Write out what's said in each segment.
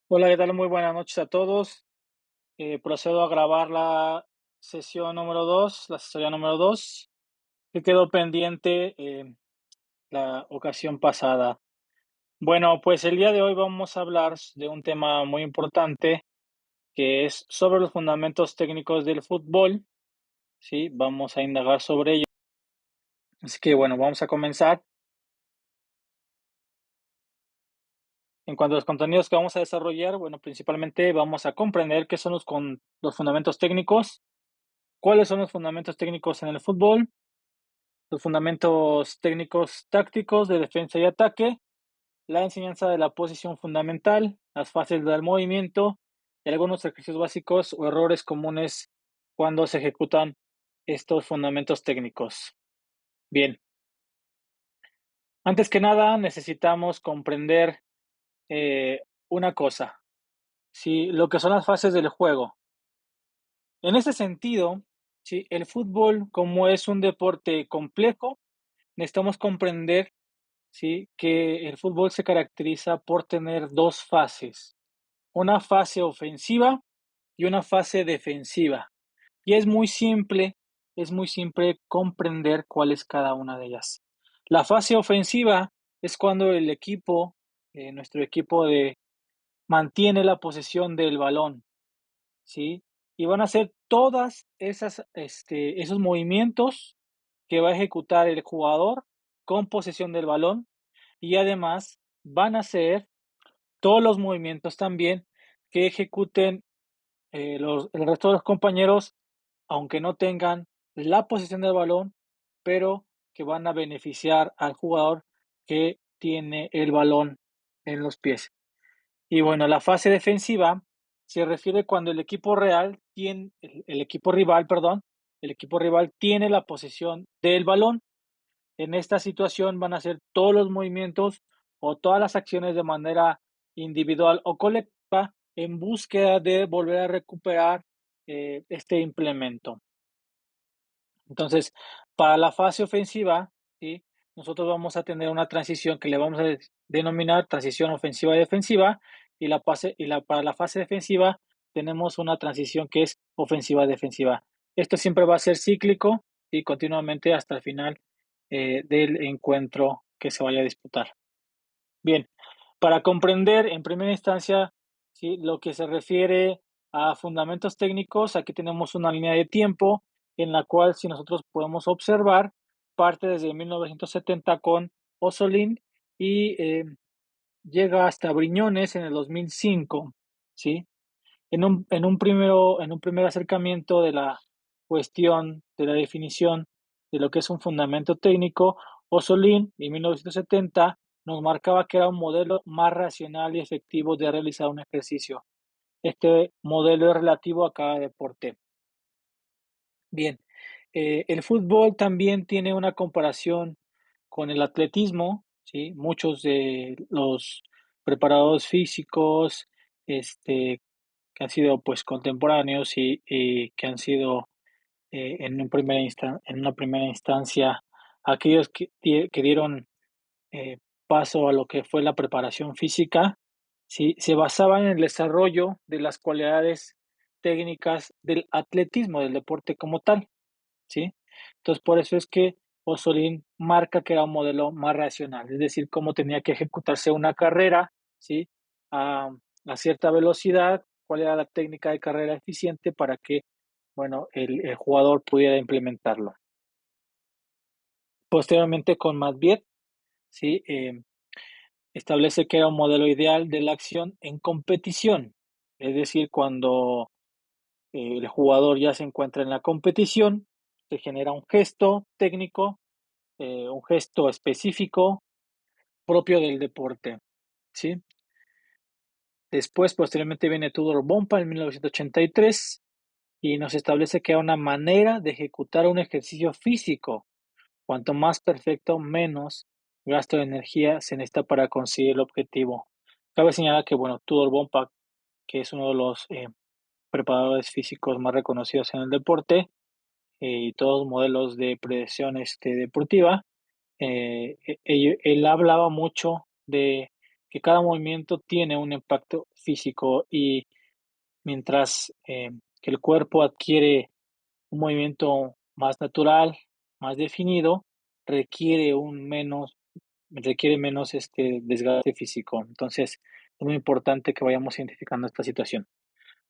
Hola, ¿qué tal? Muy buenas noches a todos. Procedo a grabar la sesión número 2, la asesoría número 2, que quedó pendiente la ocasión pasada. Bueno, pues el día de hoy vamos a hablar de un tema muy importante que es sobre los fundamentos técnicos del fútbol. Sí, vamos a indagar sobre ello. Así que bueno, vamos a comenzar. En cuanto a los contenidos que vamos a desarrollar, bueno, principalmente vamos a comprender qué son los fundamentos técnicos, cuáles son los fundamentos técnicos en el fútbol, los fundamentos técnicos tácticos de defensa y ataque, la enseñanza de la posición fundamental, las fases del movimiento y algunos ejercicios básicos o errores comunes cuando se ejecutan estos fundamentos técnicos. Bien, antes que nada necesitamos comprender una cosa, ¿sí? Lo que son las fases del juego. En ese sentido, ¿sí? El fútbol, como es un deporte complejo, necesitamos comprender, ¿sí? Que el fútbol se caracteriza por tener 2 fases, una fase ofensiva y una fase defensiva. Y es muy simple comprender cuál es cada una de ellas. La fase ofensiva es cuando el equipo, nuestro equipo mantiene la posesión del balón, ¿sí? Y van a hacer todas esos movimientos que va a ejecutar el jugador con posesión del balón y además van a hacer todos los movimientos también que ejecuten el resto de los compañeros, aunque no tengan la posesión del balón, pero que van a beneficiar al jugador que tiene el balón en los pies. Y bueno, la fase defensiva se refiere cuando el equipo rival, perdón, el equipo rival tiene la posesión del balón. En esta situación van a hacer todos los movimientos o todas las acciones de manera individual o colectiva en búsqueda de volver a recuperar este implemento. Entonces, para la fase ofensiva, ¿sí? Nosotros vamos a tener una transición que le vamos a denominar transición ofensiva y defensiva, para la fase defensiva tenemos una transición que es ofensiva-defensiva. Esto siempre va a ser cíclico y continuamente hasta el final del encuentro que se vaya a disputar. Bien, para comprender en primera instancia, ¿sí? Lo que se refiere a fundamentos técnicos, aquí tenemos una línea de tiempo en la cual, si nosotros podemos observar, parte desde 1970 con Osolín y llega hasta Briñones en el 2005, ¿sí? En un primer acercamiento de la cuestión, de la definición de lo que es un fundamento técnico, Osolín, en 1970, nos marcaba que era un modelo más racional y efectivo de realizar un ejercicio. Este modelo es relativo a cada deporte. Bien, el fútbol también tiene una comparación con el atletismo, ¿sí? Muchos de los preparadores físicos, que han sido, pues, contemporáneos y que han sido, en una primera instancia, aquellos que dieron, eh, paso a lo que fue la preparación física, ¿sí? Se basaban en el desarrollo de las cualidades técnicas del atletismo, del deporte como tal, ¿sí? Entonces, por eso es que Osolín marca que era un modelo más racional, es decir, cómo tenía que ejecutarse una carrera, ¿sí? A, a cierta velocidad, cuál era la técnica de carrera eficiente para que, bueno, el jugador pudiera implementarlo. Posteriormente, con Matviet, ¿sí? Establece que era un modelo ideal de la acción en competición, es decir, cuando el jugador ya se encuentra en la competición, se genera un gesto técnico, un gesto específico propio del deporte, ¿sí? Después, posteriormente viene Tudor Bompa en 1983 y nos establece que hay una manera de ejecutar un ejercicio físico. Cuanto más perfecto, menos gasto de energía se necesita para conseguir el objetivo. Cabe señalar que, bueno, Tudor Bompa, que es uno de los preparadores físicos más reconocidos en el deporte y todos los modelos de predicción deportiva, él hablaba mucho de que cada movimiento tiene un impacto físico y mientras que el cuerpo adquiere un movimiento más natural, más definido, requiere requiere menos desgaste físico. Entonces, es muy importante que vayamos identificando esta situación.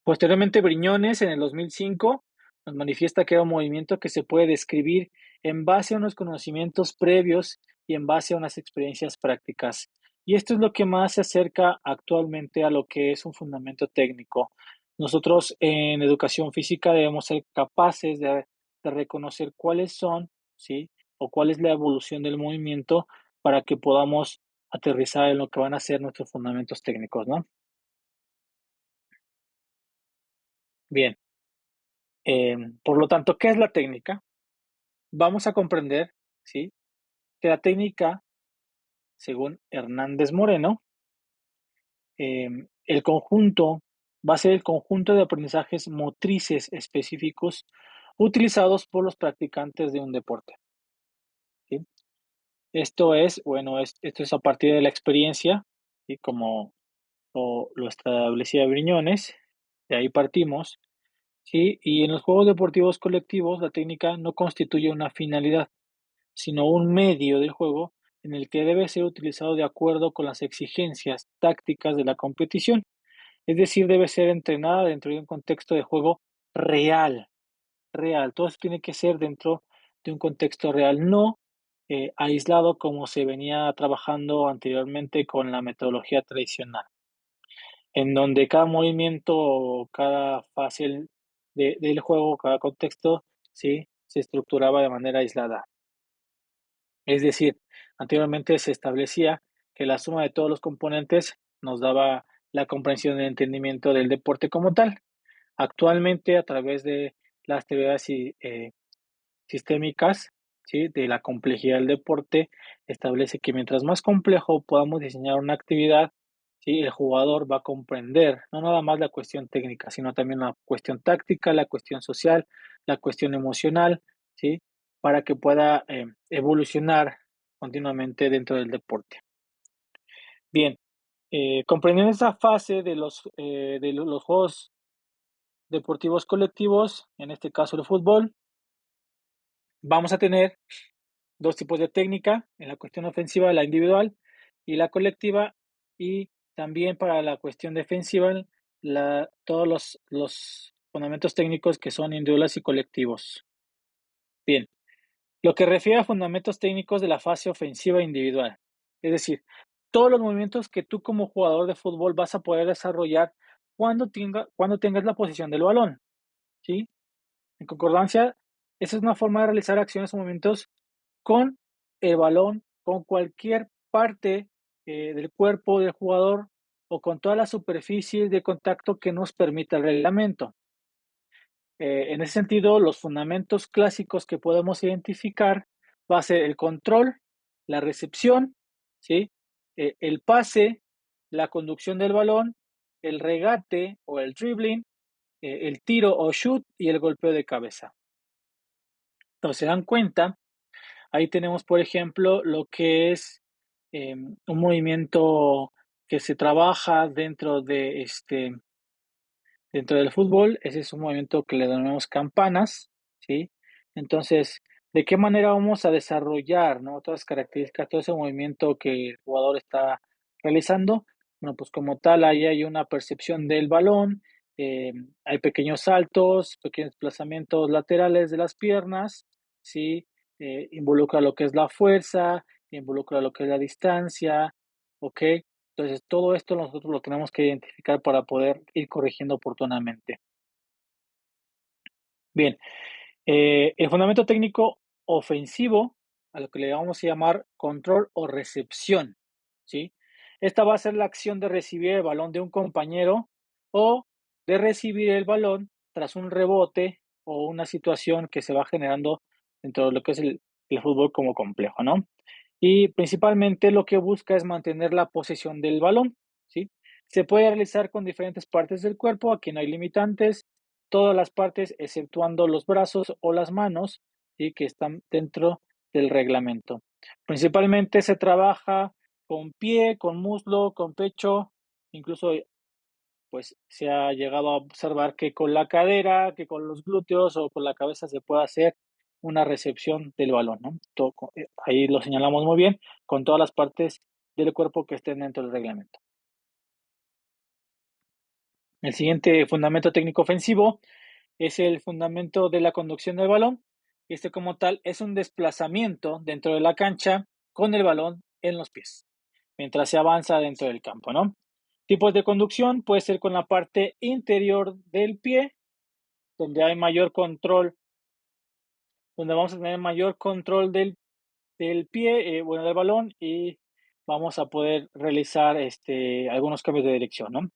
Posteriormente, Briñones, en el 2005, nos manifiesta que era un movimiento que se puede describir en base a unos conocimientos previos y en base a unas experiencias prácticas. Y esto es lo que más se acerca actualmente a lo que es un fundamento técnico. Nosotros en educación física debemos ser capaces de reconocer cuáles son, ¿sí? O cuál es la evolución del movimiento para que podamos aterrizar en lo que van a ser nuestros fundamentos técnicos, ¿no? Bien. Por lo tanto, ¿qué es la técnica? Vamos a comprender, ¿sí? Que la técnica, según Hernández Moreno, el conjunto va a ser el conjunto de aprendizajes motrices específicos utilizados por los practicantes de un deporte, ¿sí? Esto es, bueno, esto es a partir de la experiencia, y como lo establecía Briñones, de ahí partimos, ¿sí? Y en los juegos deportivos colectivos, la técnica no constituye una finalidad, sino un medio del juego en el que debe ser utilizado de acuerdo con las exigencias tácticas de la competición. Es decir, debe ser entrenada dentro de un contexto de juego real, real. Todo eso tiene que ser dentro de un contexto real, no aislado como se venía trabajando anteriormente con la metodología tradicional, en donde cada movimiento, cada fase del juego, cada contexto, ¿sí? Se estructuraba de manera aislada. Es decir, anteriormente se establecía que la suma de todos los componentes nos daba la comprensión y el entendimiento del deporte como tal. Actualmente, a través de las teorías sistémicas, ¿sí? De la complejidad del deporte, establece que mientras más complejo podamos diseñar una actividad, ¿sí? El jugador va a comprender no nada más la cuestión técnica, sino también la cuestión táctica, la cuestión social, la cuestión emocional, ¿sí? Para que pueda evolucionar continuamente dentro del deporte. Bien, comprendiendo esa fase de los juegos deportivos colectivos, en este caso el fútbol, vamos a tener dos tipos de técnica, en la cuestión ofensiva, la individual y la colectiva, y también para la cuestión defensiva, todos los fundamentos técnicos que son individuales y colectivos. Bien, lo que refiere a fundamentos técnicos de la fase ofensiva individual, es decir, todos los movimientos que tú como jugador de fútbol vas a poder desarrollar cuando tengas la posición del balón, ¿sí? En concordancia, esa es una forma de realizar acciones o movimientos con el balón, con cualquier parte del cuerpo del jugador o con todas las superficies de contacto que nos permita el reglamento. En ese sentido, los fundamentos clásicos que podemos identificar va a ser el control, la recepción, ¿sí? El pase, la conducción del balón, el regate o el dribbling, el tiro o shoot y el golpeo de cabeza. Entonces, se dan cuenta, ahí tenemos, por ejemplo, lo que es un movimiento que se trabaja dentro del fútbol. Ese es un movimiento que le denominamos campanas, ¿sí? Entonces, ¿de qué manera vamos a desarrollar, ¿no? Todas las características, todo ese movimiento que el jugador está realizando? Bueno, pues como tal, ahí hay una percepción del balón, hay pequeños saltos, pequeños desplazamientos laterales de las piernas, ¿sí? Involucra lo que es la fuerza, involucra lo que es la distancia, ¿ok? Entonces, todo esto nosotros lo tenemos que identificar para poder ir corrigiendo oportunamente. Bien, el fundamento técnico ofensivo, a lo que le vamos a llamar control o recepción, ¿sí? Esta va a ser la acción de recibir el balón de un compañero o de recibir el balón tras un rebote o una situación que se va generando dentro de lo que es el fútbol como complejo, ¿no? Y principalmente lo que busca es mantener la posesión del balón, ¿sí? Se puede realizar con diferentes partes del cuerpo, aquí no hay limitantes, todas las partes exceptuando los brazos o las manos, ¿sí? Que están dentro del reglamento. Principalmente se trabaja con pie, con muslo, con pecho, incluso, pues, se ha llegado a observar que con la cadera, que con los glúteos o con la cabeza se puede hacer una recepción del balón, ¿no? Ahí lo señalamos muy bien, con todas las partes del cuerpo que estén dentro del reglamento. El siguiente fundamento técnico ofensivo es el fundamento de la conducción del balón. Este como tal es un desplazamiento dentro de la cancha con el balón en los pies, mientras se avanza dentro del campo, ¿no? Tipos de conducción puede ser con la parte interior del pie, donde hay mayor control, donde vamos a tener mayor control del pie, bueno, del balón y vamos a poder realizar algunos cambios de dirección, ¿no?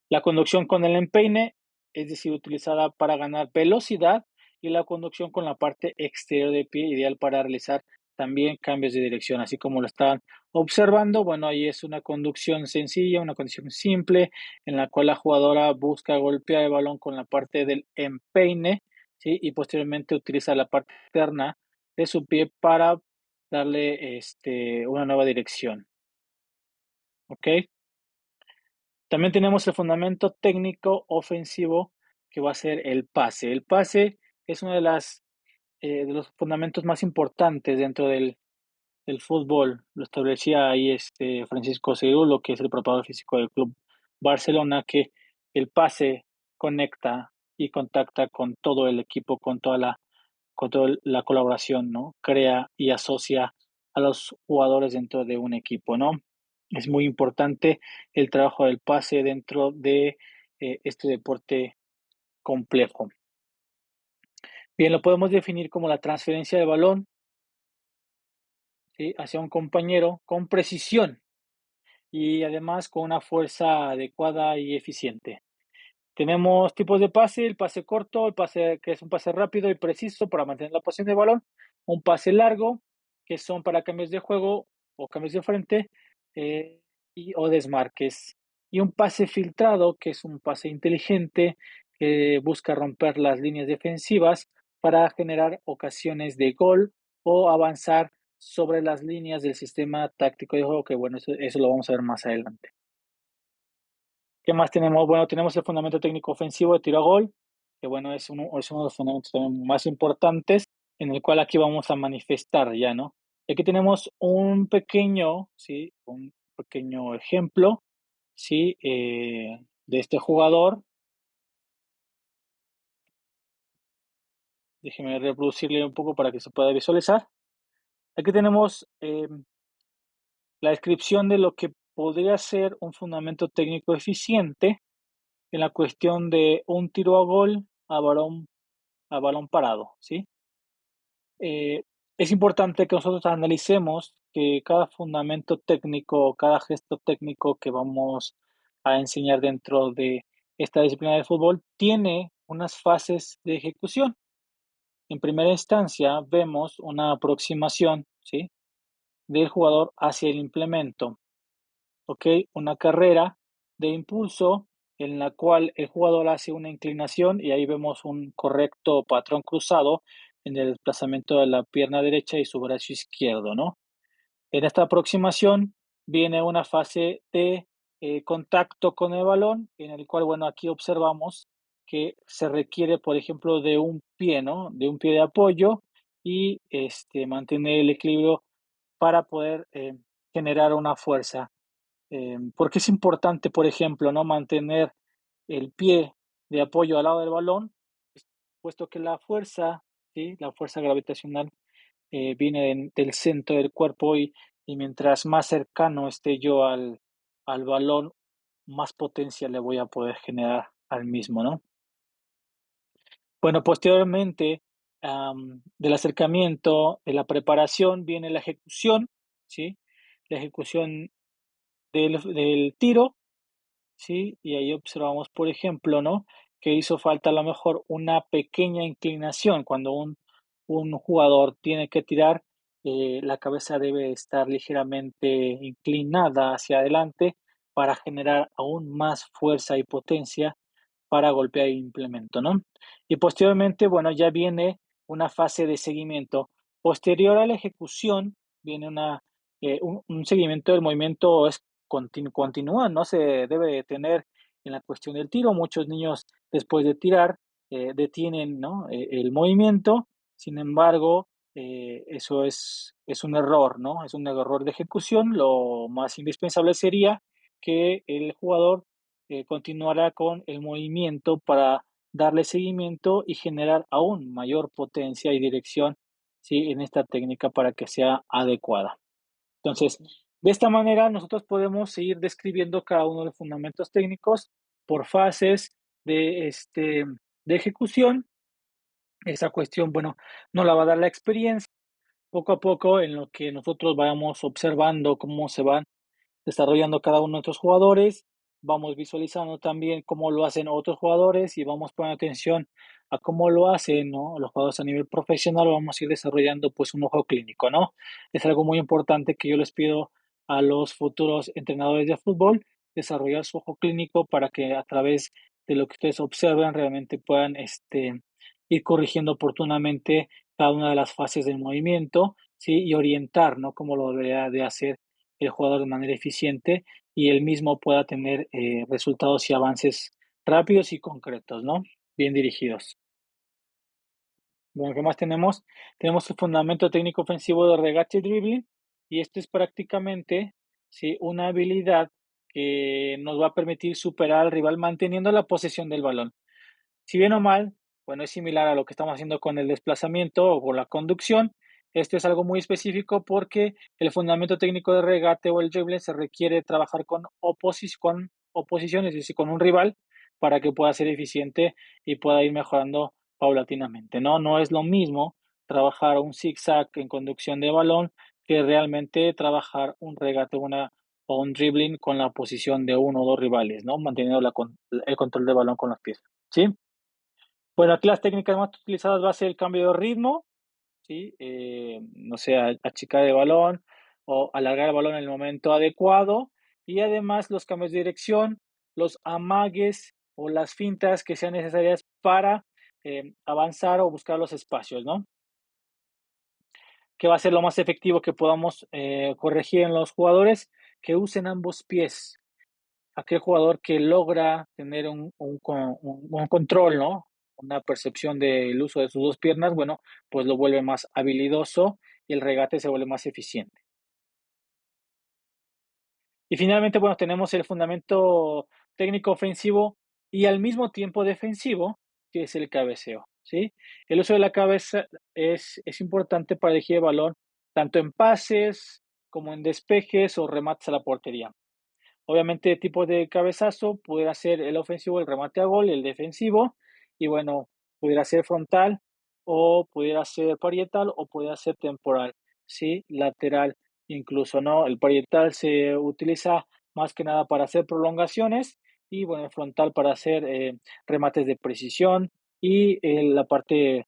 La conducción con el empeine, es decir, utilizada para ganar velocidad y la conducción con la parte exterior del pie, ideal para realizar también cambios de dirección, así como lo están observando. Bueno, ahí es una conducción sencilla, una conducción simple, en la cual la jugadora busca golpear el balón con la parte del empeine, ¿sí? Y posteriormente utiliza la parte externa de su pie para darle, una nueva dirección, ¿ok? También tenemos el fundamento técnico ofensivo, que va a ser el pase. El pase es uno de los fundamentos más importantes dentro del fútbol. Lo establecía ahí, Francisco Segurulo, que es el preparador físico del Club Barcelona, que el pase conecta y contacta con todo el equipo, con toda la colaboración, ¿no? Crea y asocia a los jugadores dentro de un equipo, ¿no? Es muy importante el trabajo del pase dentro de este deporte complejo. Bien, lo podemos definir como la transferencia de balón, ¿sí? Hacia un compañero con precisión y además con una fuerza adecuada y eficiente. Tenemos tipos de pase, el pase corto, el pase que es un pase rápido y preciso para mantener la posición de balón, un pase largo, que son para cambios de juego o cambios de frente eh, o desmarques, y un pase filtrado, que es un pase inteligente que busca romper las líneas defensivas para generar ocasiones de gol o avanzar sobre las líneas del sistema táctico de juego, que bueno, eso lo vamos a ver más adelante. ¿Qué más tenemos? Bueno, tenemos el fundamento técnico ofensivo de tiro a gol, que bueno, es uno de los fundamentos también más importantes, en el cual aquí vamos a manifestar ya, ¿no? Y aquí tenemos un pequeño, ¿sí? Un pequeño ejemplo, ¿sí? De este jugador. Déjeme reproducirle un poco para que se pueda visualizar. Aquí tenemos la descripción de lo que podría ser un fundamento técnico eficiente en la cuestión de un tiro a gol a balón parado, ¿sí? Es importante que nosotros analicemos que cada fundamento técnico, cada gesto técnico que vamos a enseñar dentro de esta disciplina de fútbol tiene unas fases de ejecución. En primera instancia, vemos una aproximación, ¿sí? Del jugador hacia el implemento. ¿Ok? Una carrera de impulso en la cual el jugador hace una inclinación y ahí vemos un correcto patrón cruzado en el desplazamiento de la pierna derecha y su brazo izquierdo, ¿no? En esta aproximación viene una fase de contacto con el balón, en el cual, bueno, aquí observamos que se requiere, por ejemplo, de un pie, ¿no? De un pie de apoyo y mantener el equilibrio para poder generar una fuerza. Porque es importante, por ejemplo, no mantener el pie de apoyo al lado del balón, puesto que la fuerza, ¿sí? La fuerza gravitacional viene del centro del cuerpo y mientras más cercano esté yo al balón, más potencia le voy a poder generar al mismo, ¿no? Bueno, posteriormente del acercamiento, de la preparación, viene la ejecución, ¿sí? La ejecución del tiro. Sí, y ahí observamos, por ejemplo, ¿no? Que hizo falta a lo mejor una pequeña inclinación. Cuando un jugador tiene que tirar, la cabeza debe estar ligeramente inclinada hacia adelante para generar aún más fuerza y potencia para golpear el implemento, ¿no? Y posteriormente, bueno, ya viene una fase de seguimiento. Posterior a la ejecución, viene una un seguimiento del movimiento es continúa, no se debe tener en la cuestión del tiro. Muchos niños, después de tirar, detienen, ¿no?, el movimiento. Sin embargo, eso es un error, ¿no? Es un error de ejecución. Lo más indispensable sería que el jugador, continuara con el movimiento para darle seguimiento y generar aún mayor potencia y dirección, ¿sí?, en esta técnica para que sea adecuada. Entonces, de esta manera nosotros podemos seguir describiendo cada uno de los fundamentos técnicos por fases de ejecución. Esa cuestión, bueno, nos la va a dar la experiencia poco a poco en lo que nosotros vayamos observando cómo se van desarrollando cada uno de nuestros jugadores, vamos visualizando también cómo lo hacen otros jugadores y vamos poniendo atención a cómo lo hacen, ¿no?, los jugadores a nivel profesional, vamos a ir desarrollando, pues, un ojo clínico, ¿no? Es algo muy importante que yo les pido a los futuros entrenadores de fútbol, desarrollar su ojo clínico para que a través de lo que ustedes observan realmente puedan, ir corrigiendo oportunamente cada una de las fases del movimiento, ¿sí? Y orientar, ¿no?, cómo lo debería de hacer el jugador de manera eficiente y él mismo pueda tener resultados y avances rápidos y concretos, ¿no? Bien dirigidos. Bueno, ¿qué más tenemos? Tenemos el fundamento técnico ofensivo de regate y dribbling, y esto es prácticamente, ¿sí?, una habilidad que nos va a permitir superar al rival manteniendo la posesión del balón. Si bien o mal, bueno, es similar a lo que estamos haciendo con el desplazamiento o con la conducción. Este es algo muy específico porque el fundamento técnico de regate o el drible se requiere trabajar con oposición, es decir, con un rival, para que pueda ser eficiente y pueda ir mejorando paulatinamente, ¿no? No es lo mismo trabajar un zigzag en conducción de balón que realmente trabajar un regate o un dribbling con la posición de uno o dos rivales, ¿no? Manteniendo el control de balón con los pies, ¿sí? Pues aquí las técnicas más utilizadas va a ser el cambio de ritmo, ¿sí? No sé, achicar el balón o alargar el balón en el momento adecuado, y además los cambios de dirección, los amagues o las fintas que sean necesarias para, avanzar o buscar los espacios, ¿no? ¿Qué va a ser lo más efectivo que podamos, corregir en los jugadores? Que usen ambos pies. Aquel jugador que logra tener un buen control, ¿no? Una percepción del uso de sus 2 piernas, bueno, pues lo vuelve más habilidoso y el regate se vuelve más eficiente. Y finalmente, bueno, tenemos el fundamento técnico ofensivo y al mismo tiempo defensivo, que es el cabeceo, ¿sí? El uso de la cabeza es importante para elegir el balón, tanto en pases como en despejes o remates a la portería. Obviamente, tipo de cabezazo pudiera ser el ofensivo, el remate a gol, el defensivo, y bueno, pudiera ser frontal, o pudiera ser parietal, o pudiera ser temporal, ¿sí? Lateral, incluso, ¿no? El parietal se utiliza más que nada para hacer prolongaciones, y bueno, el frontal para hacer remates de precisión, y la parte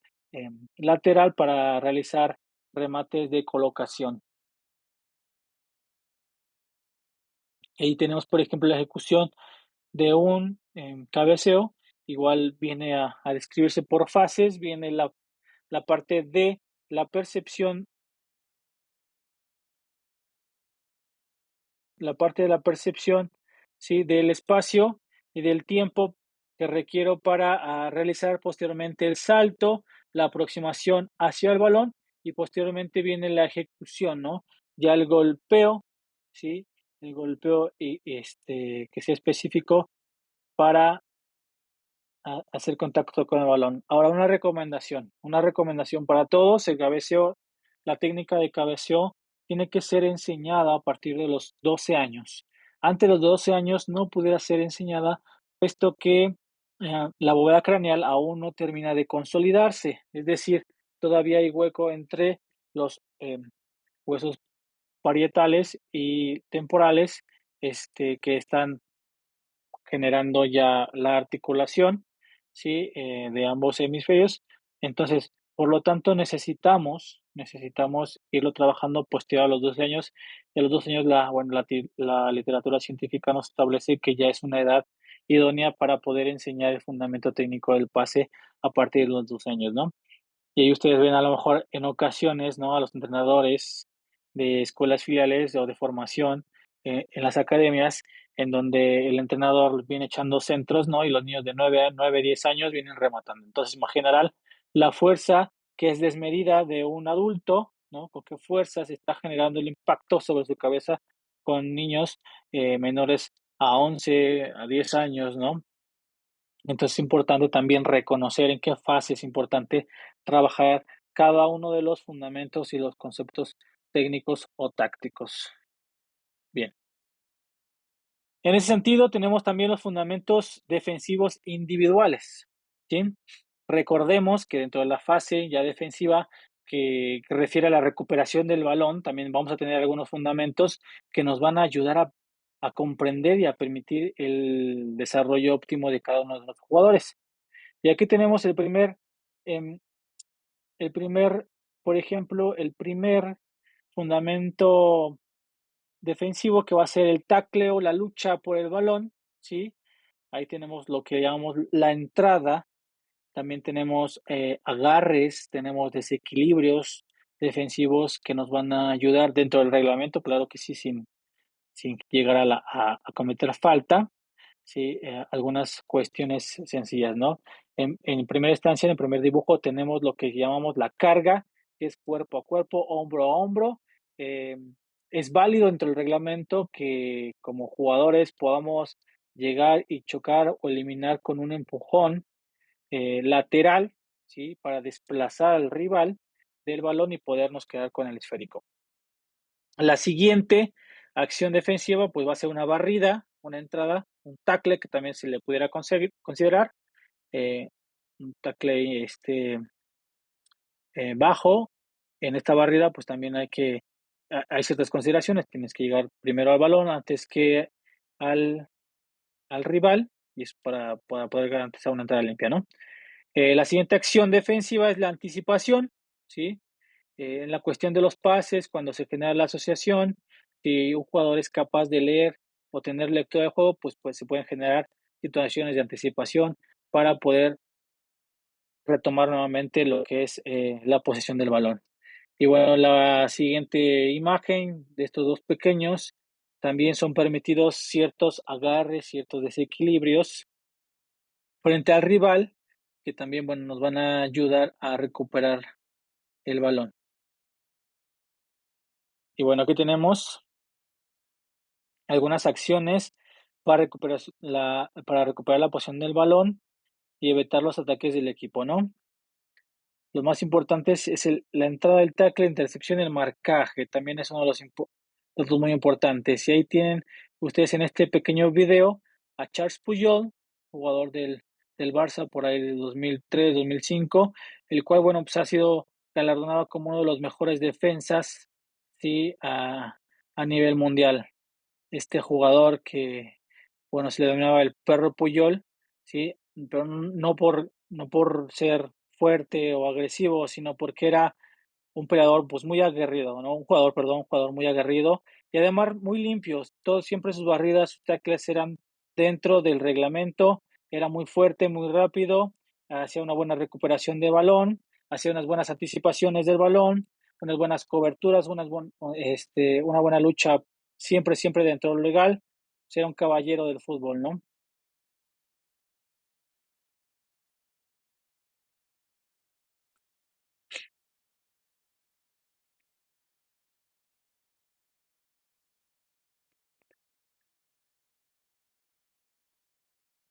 lateral para realizar remates de colocación. Ahí tenemos, por ejemplo, la ejecución de un cabeceo, igual viene a describirse por fases, viene la parte de la percepción, la parte de la percepción, ¿sí?, del espacio y del tiempo que requiero para realizar posteriormente el salto, la aproximación hacia el balón y posteriormente viene la ejecución, ¿no? Ya el golpeo, ¿sí? El golpeo que sea específico para hacer contacto con el balón. Ahora, una recomendación para todos, el cabeceo, la técnica de cabeceo tiene que ser enseñada a partir de los 12 años. Antes de los 12 años no pudiera ser enseñada, puesto que la bóveda craneal aún no termina de consolidarse, es decir, todavía hay hueco entre los huesos parietales y temporales, que están generando ya la articulación, ¿sí? De ambos hemisferios. Entonces, por lo tanto, necesitamos irlo trabajando posterior a los 12 años. Y a los 12 años, bueno, la literatura científica nos establece que ya es una edad idónea para poder enseñar el fundamento técnico del pase a partir de los 12 años, ¿no? Y ahí ustedes ven a lo mejor en ocasiones, ¿no?, a los entrenadores de escuelas filiales o de formación, en las academias, en donde el entrenador viene echando centros, ¿no? Y los niños de 10 años vienen rematando. Entonces, imaginarán la fuerza que es desmedida de un adulto, ¿no? Con qué fuerza se está generando el impacto sobre su cabeza con niños, menores a 11 a 10 años, ¿no? Entonces, es importante también reconocer en qué fase es importante trabajar cada uno de los fundamentos y los conceptos técnicos o tácticos. Bien, en ese sentido tenemos también los fundamentos defensivos individuales, ¿sí? Recordemos que dentro de la fase ya defensiva que refiere a la recuperación del balón, también vamos a tener algunos fundamentos que nos van a ayudar a comprender y a permitir el desarrollo óptimo de cada uno de los jugadores. Y aquí tenemos em, el primer, por ejemplo, el primer fundamento defensivo que va a ser el tackle o la lucha por el balón, ¿sí? Ahí tenemos lo que llamamos la entrada, también tenemos agarres, tenemos desequilibrios defensivos que nos van a ayudar dentro del reglamento, claro que sí, sin llegar a cometer falta. Sí, algunas cuestiones sencillas, ¿no? En primera instancia, en el primer dibujo, tenemos lo que llamamos la carga, que es cuerpo a cuerpo, hombro a hombro. Es válido dentro del reglamento que como jugadores podamos llegar y chocar o eliminar con un empujón lateral, ¿sí? Para desplazar al rival del balón y podernos quedar con el esférico. La siguiente acción defensiva, pues va a ser una barrida, una entrada, un tackle que también se le pudiera considerar, eh, un tackle bajo. En esta barrida, pues también hay ciertas consideraciones. Tienes que llegar primero al balón antes que al, al rival, y es para poder garantizar una entrada limpia, ¿no? La siguiente acción defensiva es la anticipación, ¿sí? En la cuestión de los pases, cuando se genera la asociación, si un jugador es capaz de leer o tener lectura de juego, pues se pueden generar situaciones de anticipación para poder retomar nuevamente lo que es la posesión del balón. Y bueno, la siguiente imagen de estos dos pequeños, también son permitidos ciertos agarres, ciertos desequilibrios frente al rival, que también bueno, nos van a ayudar a recuperar el balón. Y bueno, aquí tenemos algunas acciones para recuperar la posición del balón y evitar los ataques del equipo, ¿no? Lo más importante es la entrada del tackle, intercepción y el marcaje. También es uno de los puntos muy importantes. Y ahí tienen ustedes en este pequeño video a Charles Puyol, jugador del Barça por ahí de 2003, 2005, el cual, bueno, pues ha sido galardonado como uno de los mejores defensas, sí, a nivel mundial. Este jugador que, bueno, se le denominaba el perro Puyol, ¿sí? Pero no por ser fuerte o agresivo, sino porque era un peleador, pues, muy aguerrido, ¿no? Un jugador, perdón, un jugador muy aguerrido y además muy limpios. Todos siempre sus barridas, sus tackles eran dentro del reglamento, era muy fuerte, muy rápido, hacía una buena recuperación de balón, hacía unas buenas anticipaciones del balón, unas buenas coberturas, una buena lucha, siempre dentro de lo legal. Era un caballero del fútbol, ¿no?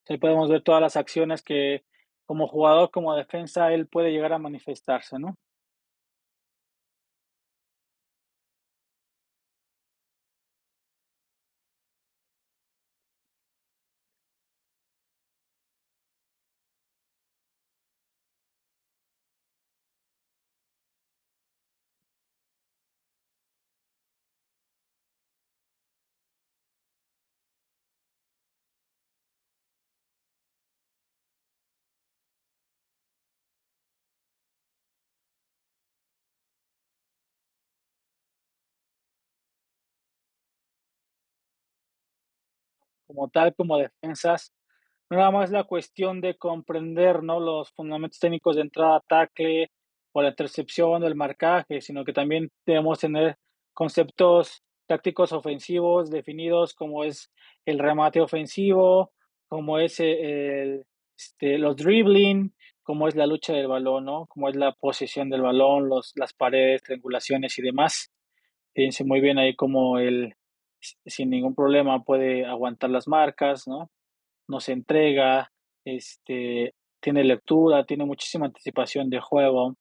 Ahí podemos ver todas las acciones que como jugador, como defensa, él puede llegar a manifestarse, ¿no? Como tal, como defensas, no nada más la cuestión de comprender, ¿no? Los fundamentos técnicos de entrada, tackle, o la intercepción, o el marcaje, sino que también debemos tener conceptos tácticos ofensivos definidos como es el remate ofensivo, como es los dribbling, como es la lucha del balón, ¿no? Como es la posesión del balón, las paredes, triangulaciones y demás. Fíjense muy bien ahí como él sin ningún problema puede aguantar las marcas, ¿no? No se entrega, tiene lectura, tiene muchísima anticipación de juego.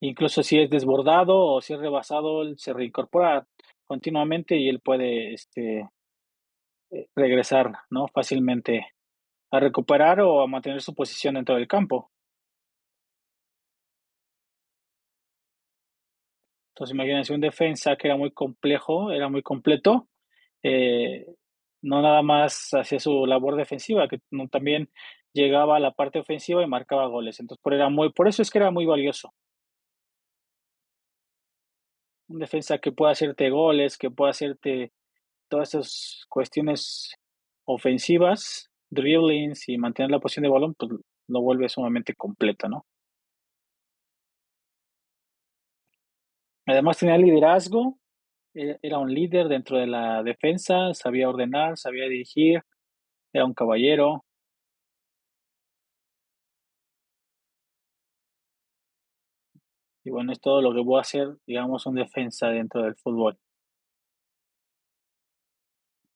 Incluso si es desbordado o si es rebasado, él se reincorpora continuamente y él puede, regresar, ¿no? Fácilmente a recuperar o a mantener su posición dentro del campo. Entonces, imagínense un defensa que era muy complejo, era muy completo, eh, no nada más hacía su labor defensiva, que también llegaba a la parte ofensiva y marcaba goles. Entonces, por eso es que era muy valioso. Un defensa que pueda hacerte goles, que pueda hacerte todas esas cuestiones ofensivas, dribblings y mantener la posición de balón, pues lo vuelve sumamente completo, ¿no? Además tenía liderazgo, era un líder dentro de la defensa, sabía ordenar, sabía dirigir, era un caballero, y bueno, es todo lo que puede hacer, digamos, un defensa dentro del fútbol.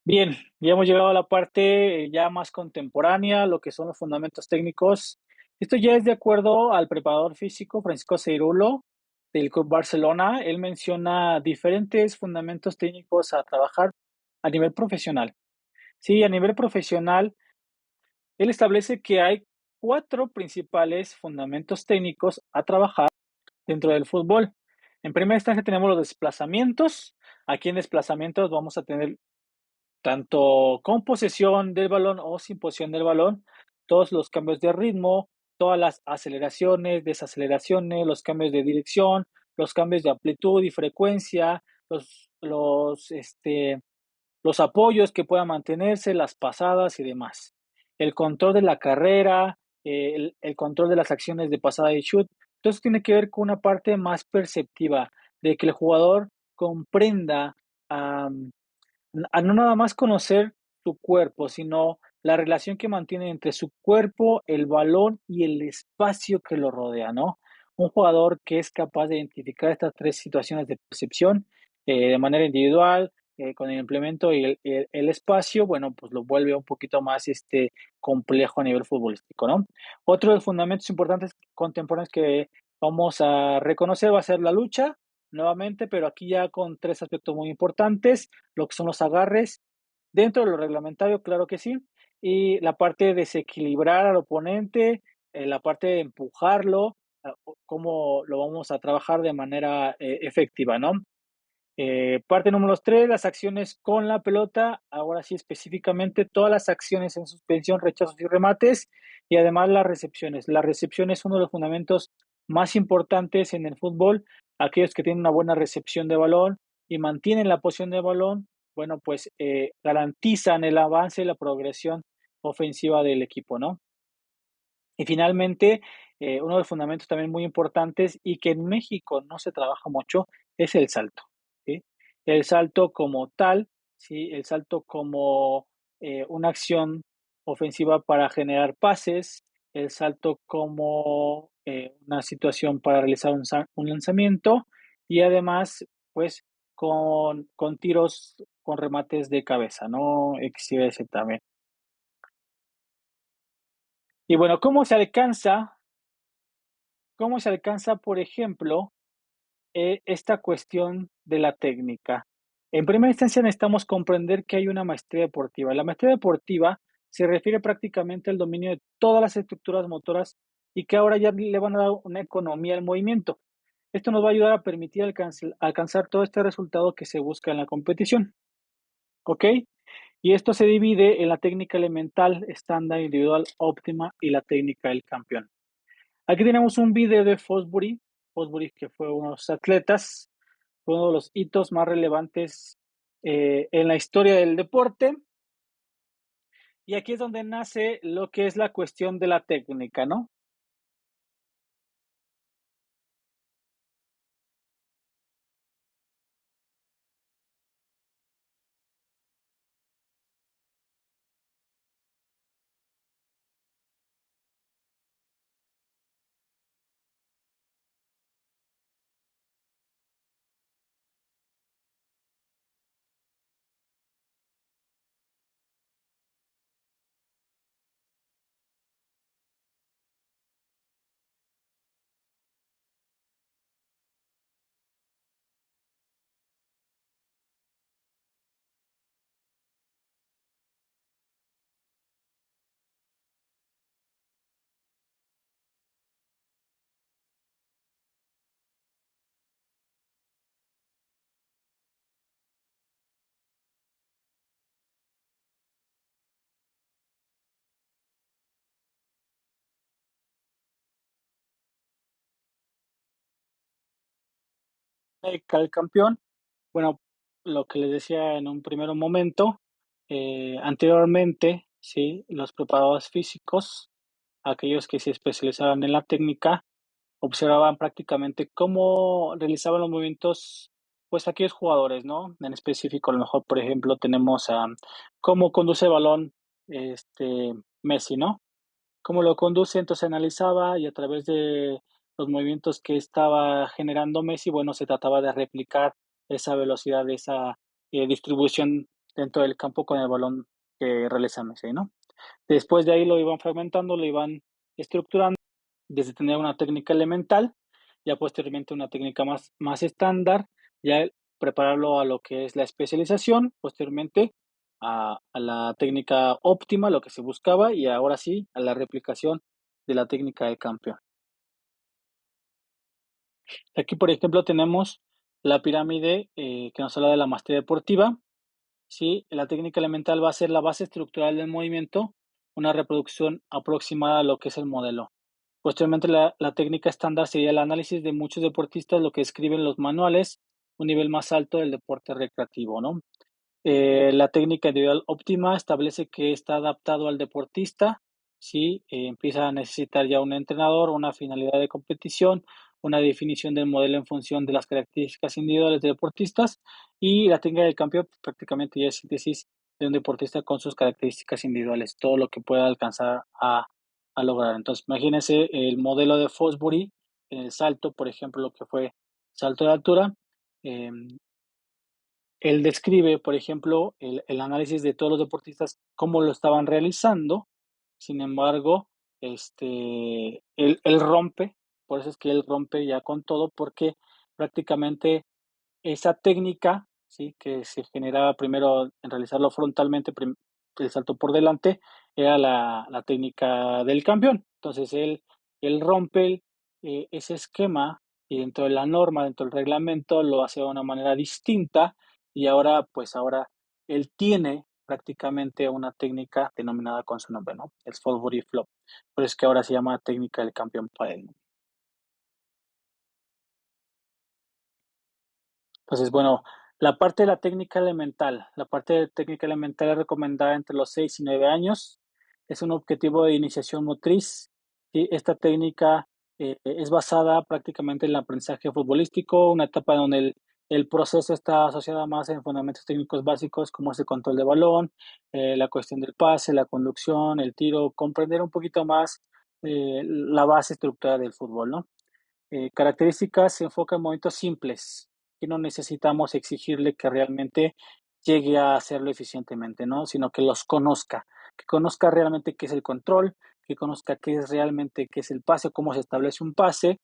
Bien, ya hemos llegado a la parte ya más contemporánea, lo que son los fundamentos técnicos. Esto ya es de acuerdo al preparador físico Francisco Ceirulo del Club Barcelona. Él menciona diferentes fundamentos técnicos a trabajar a nivel profesional. Sí, a nivel profesional, él establece que hay cuatro principales fundamentos técnicos a trabajar dentro del fútbol. En primera instancia tenemos los desplazamientos. Aquí en desplazamientos vamos a tener tanto con posesión del balón o sin posesión del balón, todos los cambios de ritmo, todas las aceleraciones, desaceleraciones, los cambios de dirección, los cambios de amplitud y frecuencia, los apoyos que puedan mantenerse, las pasadas y demás. El control de la carrera, el control de las acciones de pasada y shoot. Entonces tiene que ver con una parte más perceptiva, de que el jugador comprenda a no nada más conocer su cuerpo, sino la relación que mantiene entre su cuerpo, el balón y el espacio que lo rodea, ¿no? Un jugador que es capaz de identificar estas tres situaciones de percepción de manera individual, con el implemento y el espacio, bueno, pues lo vuelve un poquito más complejo a nivel futbolístico, ¿no? Otro de los fundamentos importantes contemporáneos que vamos a reconocer va a ser la lucha, nuevamente, pero aquí ya con tres aspectos muy importantes lo que son los agarres, dentro de lo reglamentario, claro que sí, y la parte de desequilibrar al oponente, la parte de empujarlo, cómo lo vamos a trabajar de manera efectiva, ¿no? Parte número 3, las acciones con la pelota. Ahora sí, específicamente, todas las acciones en suspensión, rechazos y remates, y además las recepciones. La recepción es uno de los fundamentos más importantes en el fútbol. Aquellos que tienen una buena recepción de balón y mantienen la posición de balón, bueno, pues garantizan el avance y la progresión ofensiva del equipo, ¿no? Y finalmente, uno de los fundamentos también muy importantes y que en México no se trabaja mucho es el salto, ¿sí? El salto como tal, ¿sí? El salto como una acción ofensiva para generar pases, el salto como una situación para realizar un lanzamiento y además, pues, con tiros, con remates de cabeza, ¿no? Exhibe ese también. Y bueno, ¿cómo se alcanza, por ejemplo, esta cuestión de la técnica? En primera instancia, necesitamos comprender que hay una maestría deportiva. La maestría deportiva se refiere prácticamente al dominio de todas las estructuras motoras y que ahora ya le van a dar una economía al movimiento. Esto nos va a ayudar a permitir alcanzar todo este resultado que se busca en la competición, ¿ok? Y esto se divide en la técnica elemental, estándar, individual, óptima y la técnica del campeón. Aquí tenemos un video de Fosbury, Fosbury que fue uno de los atletas, fue uno de los hitos más relevantes en la historia del deporte. Y aquí es donde nace lo que es la cuestión de la técnica, ¿no? el campeón, bueno, lo que les decía en un primer momento, anteriormente, sí, los preparadores físicos, aquellos que se especializaban en la técnica, observaban prácticamente cómo realizaban los movimientos, pues, aquellos jugadores, ¿no? En específico, a lo mejor, por ejemplo, tenemos a cómo conduce el balón, Messi, ¿no? Cómo lo conduce, entonces analizaba y a través de los movimientos que estaba generando Messi, bueno, se trataba de replicar esa velocidad, esa, distribución dentro del campo con el balón que realiza Messi, ¿no? Después de ahí lo iban fragmentando, lo iban estructurando, desde tener una técnica elemental, ya posteriormente una técnica más estándar, ya prepararlo a lo que es la especialización, posteriormente a la técnica óptima, lo que se buscaba, y ahora sí, a la replicación de la técnica de campeón. Aquí, por ejemplo, tenemos la pirámide, que nos habla de la maestría deportiva, ¿sí? La técnica elemental va a ser la base estructural del movimiento, una reproducción aproximada a lo que es el modelo. Posteriormente, la técnica estándar sería el análisis de muchos deportistas, lo que escriben los manuales, un nivel más alto del deporte recreativo, ¿no? La técnica individual óptima establece que está adaptado al deportista, ¿sí? Empieza a necesitar ya un entrenador, una finalidad de competición, una definición del modelo en función de las características individuales de deportistas, y la técnica del campeón pues, prácticamente ya es síntesis de un deportista con sus características individuales, todo lo que pueda alcanzar a lograr. Entonces, imagínense el modelo de Fosbury en el salto, por ejemplo, lo que fue salto de altura. em, Él describe, por ejemplo, el análisis de todos los deportistas, cómo lo estaban realizando. Sin embargo, él rompe, por eso es que él rompe ya con todo, porque prácticamente esa técnica, ¿sí? Que se generaba primero en realizarlo frontalmente, el salto por delante, era la técnica del campeón. Entonces él rompe ese esquema y dentro de la norma, dentro del reglamento, lo hace de una manera distinta y ahora, pues ahora él tiene prácticamente una técnica denominada con su nombre, ¿no? El Salisbury Flop. Por eso es que ahora se llama técnica del campeón para él, ¿no? Entonces, bueno, la parte de técnica elemental es recomendada entre los 6 y 9 años. Es un objetivo de iniciación motriz. Y esta técnica es basada prácticamente en el aprendizaje futbolístico, una etapa donde el proceso está asociado más en fundamentos técnicos básicos como es el control de balón, la cuestión del pase, la conducción, el tiro, comprender un poquito más la base estructural del fútbol, ¿no? Características se enfoca en movimientos simples, que no necesitamos exigirle que realmente llegue a hacerlo eficientemente, ¿no? Sino que conozca realmente qué es el control, que conozca qué es realmente qué es el pase, cómo se establece un pase,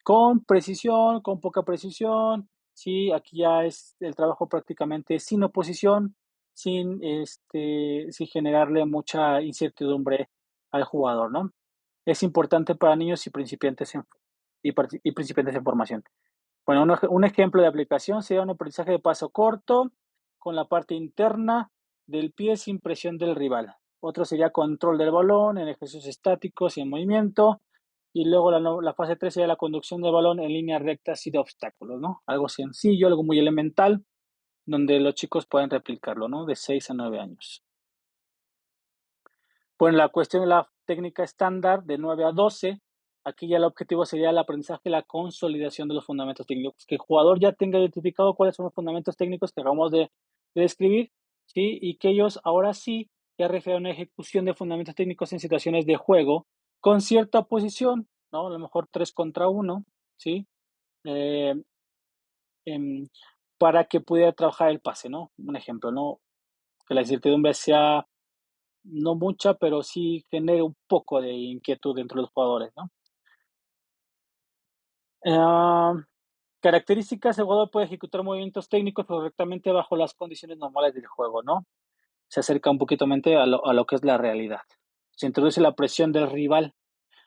con precisión, con poca precisión, sí, aquí ya es el trabajo prácticamente sin oposición, sin generarle mucha incertidumbre al jugador, ¿no? Es importante para niños y principiantes en formación. Bueno, un ejemplo de aplicación sería un aprendizaje de paso corto con la parte interna del pie sin presión del rival. Otro sería control del balón en ejercicios estáticos y en movimiento. Y luego la fase 3 sería la conducción del balón en línea recta sin obstáculos, ¿no? Algo sencillo, algo muy elemental, donde los chicos pueden replicarlo, ¿no? De 6 a 9 años. Bueno, la cuestión de la técnica estándar de 9 a 12, aquí ya el objetivo sería el aprendizaje y la consolidación de los fundamentos técnicos, que el jugador ya tenga identificado cuáles son los fundamentos técnicos que acabamos de describir, ¿sí? Y que ellos ahora sí ya refieran a una ejecución de fundamentos técnicos en situaciones de juego con cierta posición, ¿no? A lo mejor 3 contra uno, ¿sí? Eh, em, para que pudiera trabajar el pase, ¿no? Un ejemplo, ¿no? Que la incertidumbre sea no mucha, pero sí genere un poco de inquietud entre los jugadores, ¿no? Ah, características, el jugador puede ejecutar movimientos técnicos correctamente bajo las condiciones normales del juego, ¿no? Se acerca un poquito mente a lo que es la realidad. Se introduce la presión del rival,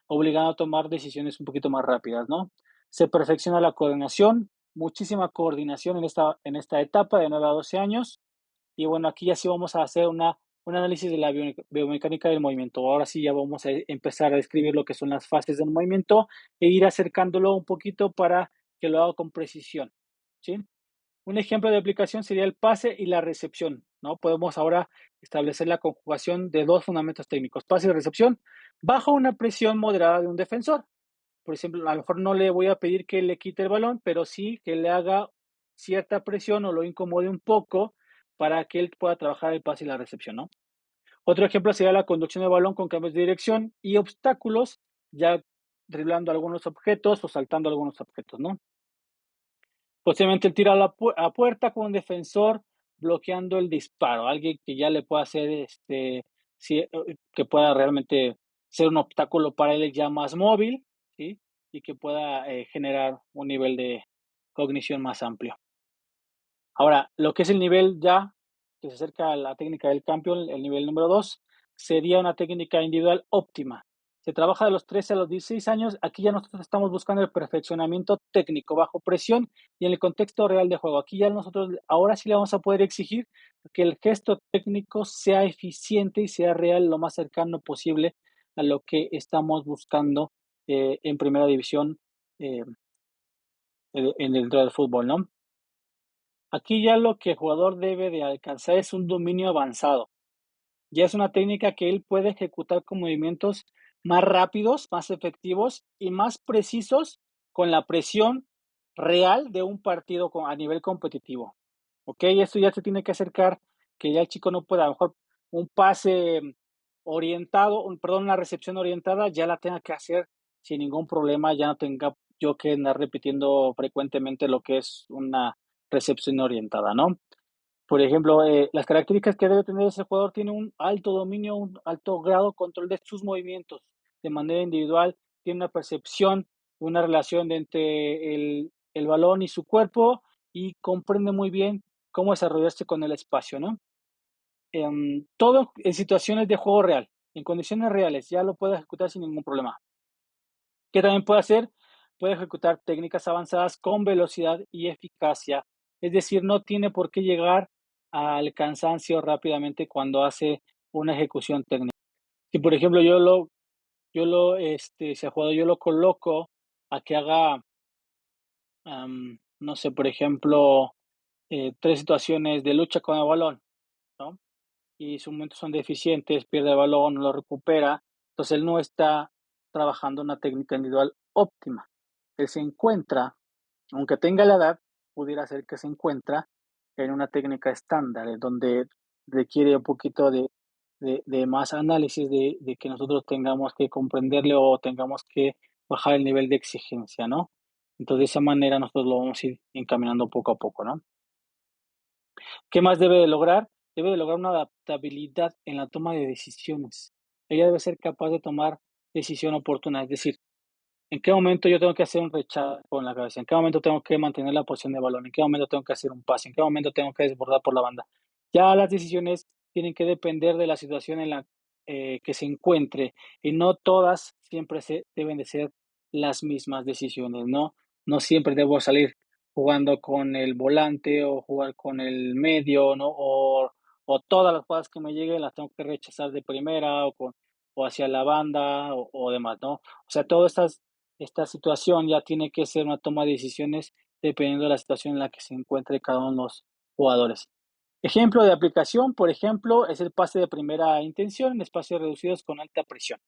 obligando a tomar decisiones un poquito más rápidas, ¿no? Se perfecciona la coordinación, muchísima coordinación en esta etapa de 9 a 12 años. Y bueno, aquí ya sí vamos a hacer un análisis de la biomecánica del movimiento. Ahora sí ya vamos a empezar a describir lo que son las fases del movimiento e ir acercándolo un poquito para que lo haga con precisión, ¿sí? Un ejemplo de aplicación sería el pase y la recepción, ¿no? Podemos ahora establecer la conjugación de dos fundamentos técnicos, pase y recepción, bajo una presión moderada de un defensor. Por ejemplo, a lo mejor no le voy a pedir que le quite el balón, pero sí que le haga cierta presión o lo incomode un poco para que él pueda trabajar el pase y la recepción, ¿no? Otro ejemplo sería la conducción de balón con cambios de dirección y obstáculos, ya driblando algunos objetos o saltando algunos objetos, ¿no? Posiblemente el tiro a la a puerta con un defensor bloqueando el disparo, alguien que ya le pueda hacer, sí, que pueda realmente ser un obstáculo para él ya más móvil, ¿sí? Y que pueda, generar un nivel de cognición más amplio. Ahora, lo que es el nivel ya que se acerca a la técnica del campeón, el nivel número 2 sería una técnica individual óptima. Se trabaja de los 13 a los 16 años. Aquí ya nosotros estamos buscando el perfeccionamiento técnico bajo presión y en el contexto real de juego. Aquí ya nosotros, ahora sí le vamos a poder exigir que el gesto técnico sea eficiente y sea real lo más cercano posible a lo que estamos buscando en primera división eh, dentro del fútbol, ¿no? Aquí ya lo que el jugador debe de alcanzar es un dominio avanzado. Ya es una técnica que él puede ejecutar con movimientos más rápidos, más efectivos y más precisos con la presión real de un partido a nivel competitivo. ¿Ok? Esto ya se tiene que acercar, que ya el chico no pueda, a lo mejor un pase orientado, perdón, una recepción orientada, ya la tenga que hacer sin ningún problema, ya no tenga yo que andar repitiendo frecuentemente lo que es una recepción orientada, ¿no? Por ejemplo, las características que debe tener ese jugador, tiene un alto dominio, un alto grado de control de sus movimientos de manera individual, tiene una percepción, una relación entre el balón y su cuerpo y comprende muy bien cómo desarrollarse con el espacio, ¿no? Todo en situaciones de juego real, en condiciones reales, ya lo puede ejecutar sin ningún problema. ¿Qué también puede hacer? Puede ejecutar técnicas avanzadas con velocidad y eficacia. Es decir, no tiene por qué llegar al cansancio rápidamente cuando hace una ejecución técnica. Si, por ejemplo, si al jugador yo lo coloco a que haga, no sé, por ejemplo, 3 situaciones de lucha con el balón, ¿no? Y sus momentos son deficientes, pierde el balón, no lo recupera, entonces él no está trabajando una técnica individual óptima. Él se encuentra, aunque tenga la edad, pudiera ser que se encuentra en una técnica estándar, en donde requiere un poquito de más análisis, de que nosotros tengamos que comprenderle o tengamos que bajar el nivel de exigencia, ¿no? Entonces, de esa manera nosotros lo vamos a ir encaminando poco a poco, ¿no? ¿Qué más debe de lograr? Debe de lograr una adaptabilidad en la toma de decisiones. Ella debe ser capaz de tomar decisión oportuna, es decir, ¿en qué momento yo tengo que hacer un rechazo con la cabeza? ¿En qué momento tengo que mantener la posición de balón? ¿En qué momento tengo que hacer un pase? ¿En qué momento tengo que desbordar por la banda? Ya las decisiones tienen que depender de la situación en la que se encuentre y no todas siempre deben de ser las mismas decisiones, ¿no? No siempre debo salir jugando con el volante o jugar con el medio, ¿no? O todas las jugadas que me lleguen las tengo que rechazar de primera o hacia la banda o demás, ¿no? O sea, todas esta situación ya tiene que ser una toma de decisiones dependiendo de la situación en la que se encuentre cada uno de los jugadores. Ejemplo de aplicación, por ejemplo, es el pase de primera intención en espacios reducidos con alta presión.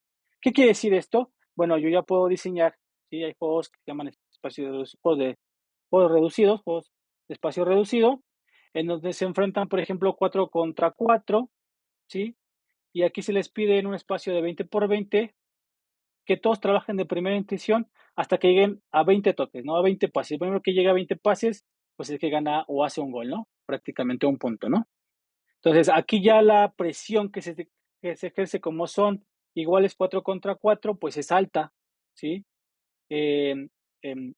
¿Qué quiere decir esto? Bueno, yo ya puedo diseñar, ¿sí? Hay juegos que se llaman juegos reducidos, juegos de espacio reducido, en donde se enfrentan, por ejemplo, 4 contra 4, ¿sí? Y aquí se les pide en un espacio de 20 por 20 que todos trabajen de primera intención hasta que lleguen a 20 toques, ¿no? A 20 pases. El primero que llega a 20 pases, pues es el que gana o hace un gol, ¿no? Prácticamente un punto, ¿no? Entonces, aquí ya la presión que se ejerce como son iguales 4 contra 4, pues es alta, ¿sí? Em,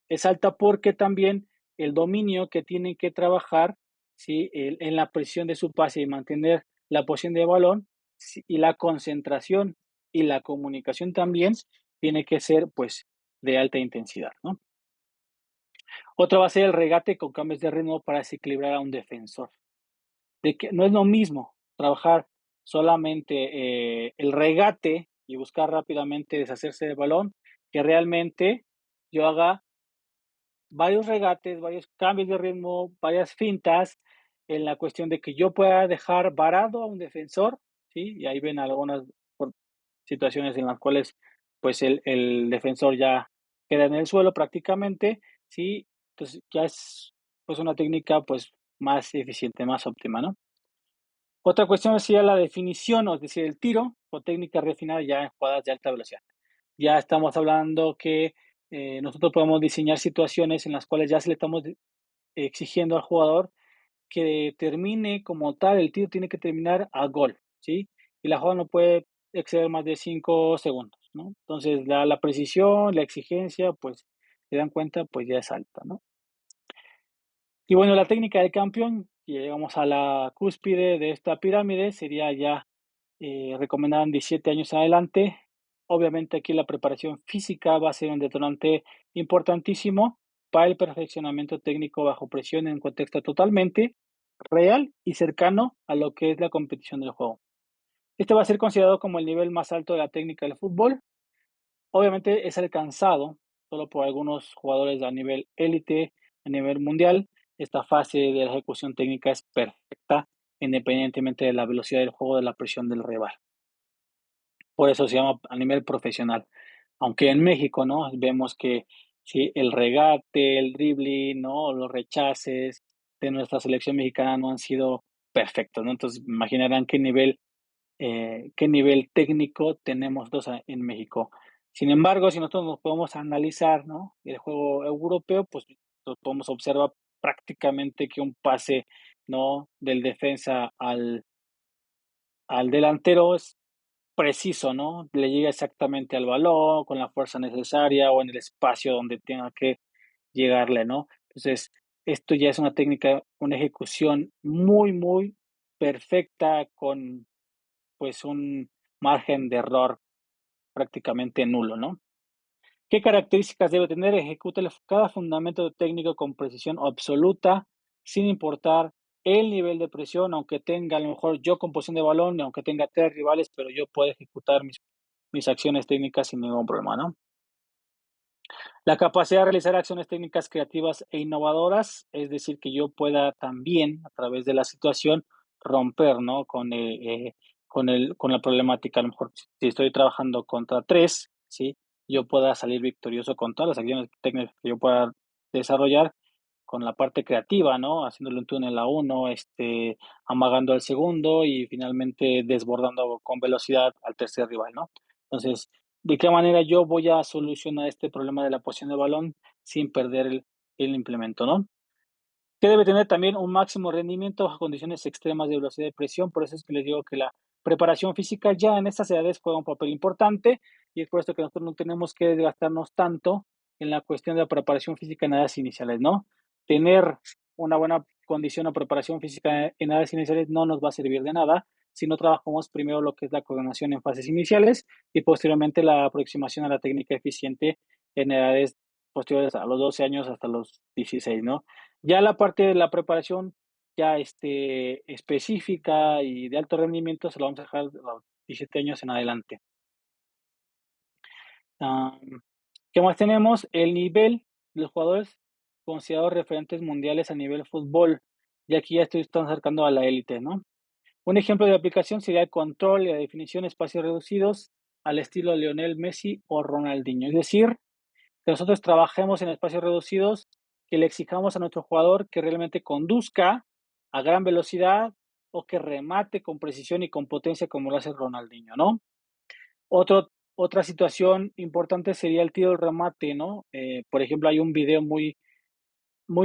es alta porque también el dominio que tienen que trabajar, ¿sí? En la presión de su pase y mantener la posición de balón, sí, y la concentración y la comunicación también tiene que ser, pues, de alta intensidad, ¿no? Otra va a ser el regate con cambios de ritmo para desequilibrar a un defensor. De que no es lo mismo trabajar solamente, el regate y buscar rápidamente deshacerse del balón, que realmente yo haga varios regates, varios cambios de ritmo, varias fintas, en la cuestión de que yo pueda dejar varado a un defensor, ¿sí? Y ahí ven algunas por situaciones en las cuales, pues, el defensor ya queda en el suelo prácticamente, ¿sí? Entonces, ya es, pues, una técnica, pues, más eficiente, más óptima, ¿no? Otra cuestión sería la definición, o es decir, el tiro o técnica refinada ya en jugadas de alta velocidad. Ya estamos hablando que, nosotros podemos diseñar situaciones en las cuales ya se le estamos exigiendo al jugador que termine como tal, el tiro tiene que terminar a gol, ¿sí? Y la jugada no puede exceder más de 5 segundos, ¿no? Entonces, la precisión, la exigencia, pues, se dan cuenta, pues, ya es alta, ¿no? Y bueno, la técnica del campeón, si llegamos a la cúspide de esta pirámide, sería ya, recomendada en 17 años adelante. Obviamente, aquí la preparación física va a ser un detonante importantísimo para el perfeccionamiento técnico bajo presión en un contexto totalmente real y cercano a lo que es la competición del juego. Este va a ser considerado como el nivel más alto de la técnica del fútbol. Obviamente es alcanzado solo por algunos jugadores a nivel élite, a nivel mundial. Esta fase de la ejecución técnica es perfecta, independientemente de la velocidad del juego, de la presión del rival. Por eso se llama a nivel profesional. Aunque en México, ¿no? Vemos que sí, el regate, el dribbling, ¿no? Los rechaces de nuestra selección mexicana no han sido perfectos, ¿no? Entonces, imaginarán qué nivel técnico tenemos nosotros en México. Sin embargo, si nosotros nos podemos analizar, ¿no? El juego europeo, pues podemos observar prácticamente que un pase, ¿no? Del defensa al delantero es preciso, ¿no? Le llega exactamente al balón, con la fuerza necesaria o en el espacio donde tenga que llegarle, ¿no? Entonces, esto ya es una técnica, una ejecución muy, muy perfecta con, pues, un margen de error prácticamente nulo, ¿no? ¿Qué características debe tener? Ejecuta cada fundamento técnico con precisión absoluta, sin importar el nivel de presión, aunque tenga a lo mejor yo con posición de balón, aunque tenga 3 rivales, pero yo puedo ejecutar mis acciones técnicas sin ningún problema, ¿no? La capacidad de realizar acciones técnicas creativas e innovadoras, es decir, que yo pueda también, a través de la situación, romper, ¿no? Con la problemática. A lo mejor, si estoy trabajando contra 3, ¿sí? Yo pueda salir victorioso con todas las acciones técnicas que yo pueda desarrollar con la parte creativa, ¿no? Haciéndole un túnel a uno, amagando al segundo y finalmente desbordando con velocidad al tercer rival, ¿no? Entonces, ¿de qué manera yo voy a solucionar este problema de la posición de balón sin perder el implemento, no? Que debe tener también un máximo rendimiento bajo condiciones extremas de velocidad y presión. Por eso es que les digo que la preparación física ya en estas edades juega un papel importante y es por esto que nosotros no tenemos que desgastarnos tanto en la cuestión de la preparación física en edades iniciales, ¿no? Tener una buena condición o preparación física en edades iniciales no nos va a servir de nada si no trabajamos primero lo que es la coordinación en fases iniciales y posteriormente la aproximación a la técnica eficiente en edades posteriores a los 12 años hasta los 16, ¿no? Ya la parte de la preparación ya, específica y de alto rendimiento se lo vamos a dejar a los 17 años en adelante. Am, ¿Qué más tenemos? El nivel de los jugadores considerados referentes mundiales a nivel fútbol, y aquí ya están acercando a la élite, ¿no? Un ejemplo de aplicación sería el control y la definición de espacios reducidos al estilo Lionel Messi o Ronaldinho. Es decir, que nosotros trabajemos en espacios reducidos, que le exijamos a nuestro jugador que realmente conduzca a gran velocidad o que remate con precisión y con potencia como lo hace Ronaldinho, ¿no? Otra situación importante sería el tiro del remate, ¿no? Por ejemplo, hay un video muy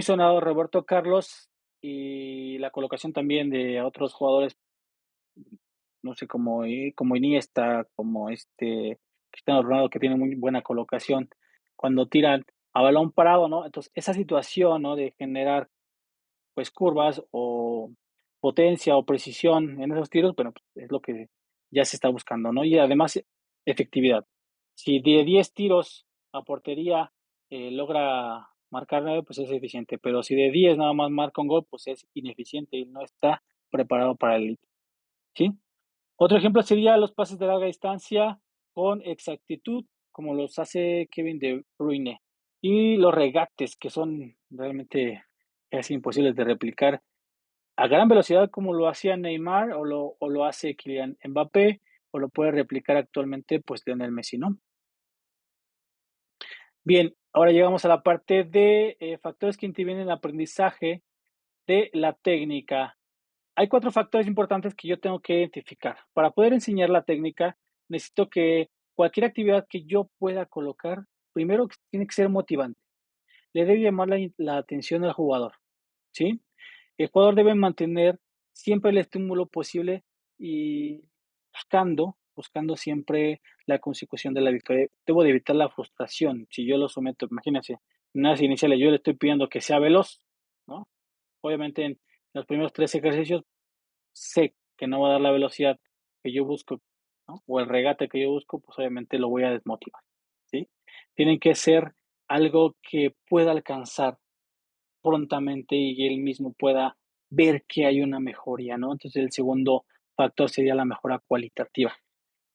sonado de Roberto Carlos y la colocación también de otros jugadores, no sé, como Iniesta, como Cristiano Ronaldo, que tiene muy buena colocación, cuando tiran a balón parado, ¿no? Entonces, esa situación, ¿no? De generar, pues, curvas o potencia o precisión en esos tiros, bueno, pues, es lo que ya se está buscando, ¿no? Y además, efectividad. Si de 10 tiros a portería, logra marcar 9, pues es eficiente, pero si de 10 nada más marca un gol, pues es ineficiente y no está preparado para el ¿sí? Otro ejemplo sería los pases de larga distancia con exactitud, como los hace Kevin De Bruyne. y los regates, que son realmente casi imposibles de replicar a gran velocidad como lo hacía Neymar o lo hace Kylian Mbappé, o lo puede replicar actualmente, pues, Lionel Messi, ¿no? Bien, ahora llegamos a la parte de, factores que intervienen en el aprendizaje de la técnica. Hay 4 factores importantes que yo tengo que identificar. Para poder enseñar la técnica, necesito que cualquier actividad que yo pueda colocar, primero que tiene que ser motivante, le debe llamar la atención al jugador, ¿sí? El jugador debe mantener siempre el estímulo posible y buscando siempre la consecución de la victoria. Debo de evitar la frustración. Si yo lo someto, imagínense, en unas iniciales yo le estoy pidiendo que sea veloz, ¿no? Obviamente en los primeros 3 ejercicios sé que no va a dar la velocidad que yo busco, ¿no? O el regate que yo busco, pues obviamente lo voy a desmotivar, ¿sí? Tienen que ser algo que pueda alcanzar prontamente y él mismo pueda ver que hay una mejoría, ¿no? Entonces, el segundo factor sería la mejora cualitativa.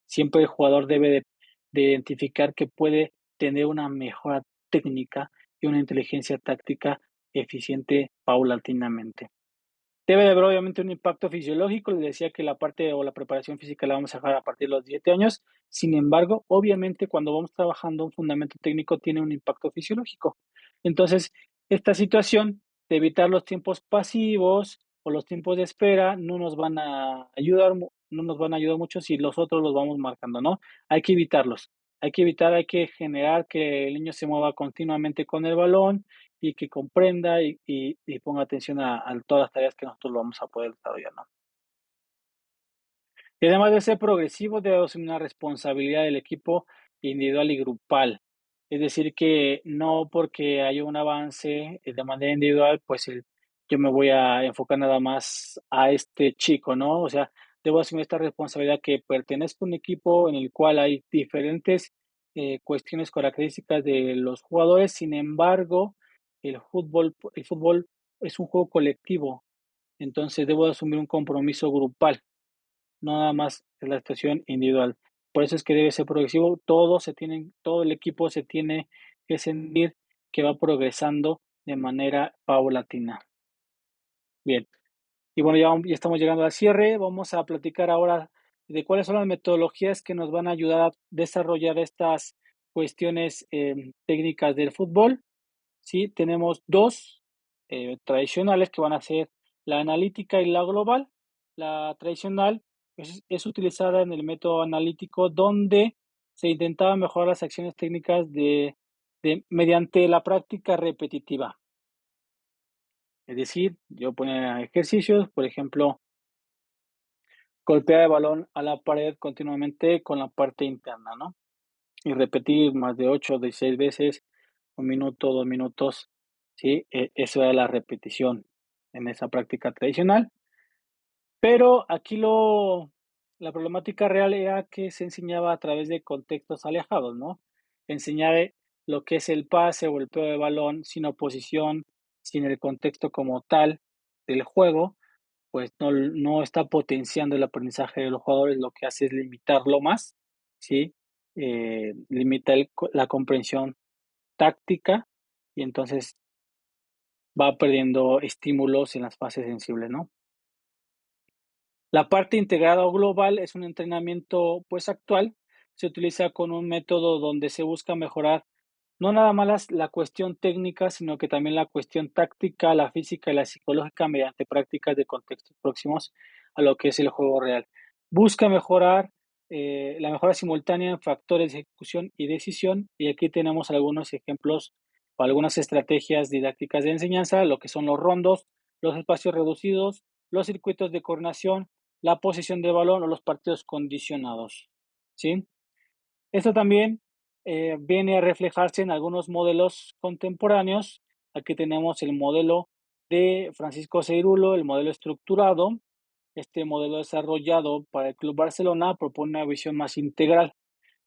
Siempre el jugador debe de identificar que puede tener una mejora técnica y una inteligencia táctica eficiente paulatinamente. Debe de haber obviamente un impacto fisiológico, les decía que la parte o la preparación física la vamos a dejar a partir de los 7 años. Sin embargo, obviamente, cuando vamos trabajando un fundamento técnico tiene un impacto fisiológico. Entonces, esta situación de evitar los tiempos pasivos o los tiempos de espera no nos van a ayudar mucho si nosotros los vamos marcando, ¿no? Hay que evitarlos. Hay que generar que el niño se mueva continuamente con el balón, y que comprenda y ponga atención a todas las tareas que nosotros lo vamos a poder desarrollar, ¿no? Y además de ser progresivo, debe asumir una responsabilidad del equipo individual y grupal. Es decir, que no porque haya un avance de manera individual, pues yo me voy a enfocar nada más a este chico, ¿no? O sea, debo asumir esta responsabilidad que pertenezco a un equipo en el cual hay diferentes cuestiones características de los jugadores. Sin embargo, el fútbol es un juego colectivo, entonces debo asumir un compromiso grupal, no nada más es la actuación individual. Por eso es que debe ser progresivo, todo el equipo se tiene que sentir que va progresando de manera paulatina. Bien, y bueno, ya estamos llegando al cierre, vamos a platicar ahora de cuáles son las metodologías que nos van a ayudar a desarrollar estas cuestiones, técnicas del fútbol. Sí, tenemos 2 tradicionales que van a ser la analítica y la global. La tradicional es utilizada en el método analítico, donde se intentaba mejorar las acciones técnicas mediante la práctica repetitiva. Es decir, yo ponía ejercicios, por ejemplo, golpear el balón a la pared continuamente con la parte interna, ¿no? Y repetir más de 8 o 16 veces, 1 minuto, 2 minutos, ¿sí? Eso era la repetición en esa práctica tradicional. Pero aquí la problemática real era que se enseñaba a través de contextos alejados, ¿no? Enseñar lo que es el pase o el pego de balón sin oposición, sin el contexto como tal del juego, pues no está potenciando el aprendizaje de los jugadores, lo que hace es limitarlo más, ¿sí? Limita la comprensión táctica y entonces va perdiendo estímulos en las fases sensibles, ¿no? La parte integrada o global es un entrenamiento, pues, actual. Se utiliza con un método donde se busca mejorar no nada más la cuestión técnica, sino que también la cuestión táctica, la física y la psicológica mediante prácticas de contextos próximos a lo que es el juego real. Busca mejorar la mejora simultánea en factores de ejecución y decisión, y aquí tenemos algunos ejemplos o algunas estrategias didácticas de enseñanza, lo que son los rondos, los espacios reducidos, los circuitos de coordinación, la posición de balón o los partidos condicionados, ¿sí? Esto también viene a reflejarse en algunos modelos contemporáneos. Aquí tenemos el modelo de Francisco Ceirulo, el modelo estructurado. Este modelo desarrollado para el Club Barcelona propone una visión más integral.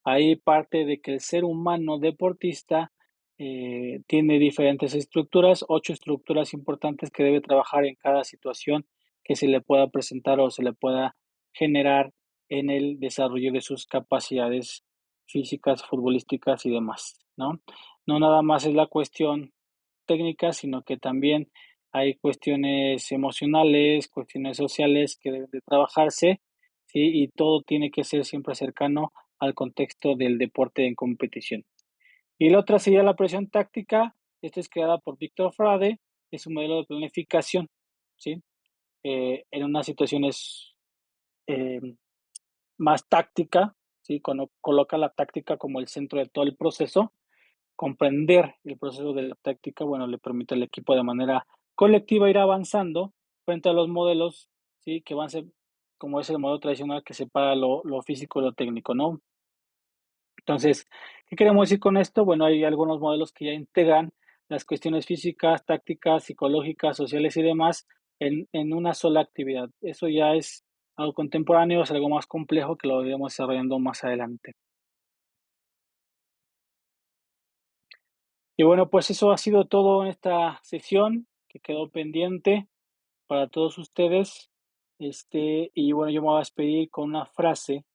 Ahí parte de que el ser humano deportista tiene diferentes estructuras, 8 estructuras importantes que debe trabajar en cada situación que se le pueda presentar o se le pueda generar en el desarrollo de sus capacidades físicas, futbolísticas y demás, ¿no? No nada más es la cuestión técnica, sino que también hay cuestiones emocionales, cuestiones sociales que deben de trabajarse, ¿sí? Y todo tiene que ser siempre cercano al contexto del deporte en competición. Y la otra sería la presión táctica. Esta es creada por Víctor Frade, es un modelo de planificación, ¿sí? En unas situaciones más táctica, ¿sí? Cuando coloca la táctica como el centro de todo el proceso, comprender el proceso de la táctica, bueno, le permite al equipo de manera colectiva ir avanzando frente a los modelos, ¿sí? Que van a ser, como es el modelo tradicional que separa lo físico y lo técnico, ¿no? Entonces, ¿qué queremos decir con esto? Bueno, hay algunos modelos que ya integran las cuestiones físicas, tácticas, psicológicas, sociales y demás en una sola actividad. Eso ya es algo contemporáneo, es algo más complejo que lo iremos desarrollando más adelante. Y bueno, pues eso ha sido todo en esta sesión que quedó pendiente para todos ustedes. Y bueno, yo me voy a despedir con una frase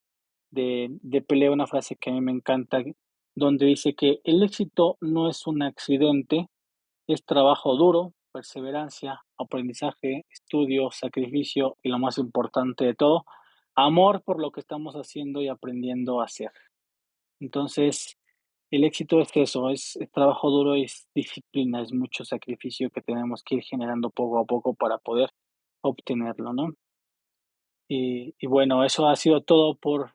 de Pelé, una frase que a mí me encanta, donde dice que el éxito no es un accidente, es trabajo duro, perseverancia, aprendizaje, estudio, sacrificio y lo más importante de todo, amor por lo que estamos haciendo y aprendiendo a hacer. Entonces, el éxito es eso, es trabajo duro, es disciplina, es mucho sacrificio que tenemos que ir generando poco a poco para poder obtenerlo, ¿no? Y bueno, eso ha sido todo por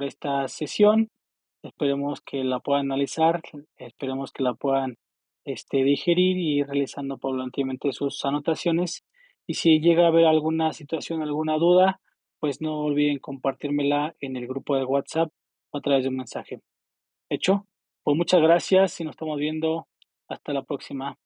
esta sesión. Esperemos que la puedan analizar, esperemos que la puedan, digerir y ir realizando paulatinamente sus anotaciones. Y si llega a haber alguna situación, alguna duda, pues no olviden compartírmela en el grupo de WhatsApp o a través de un mensaje. ¿Hecho? Pues muchas gracias y nos estamos viendo. Hasta la próxima.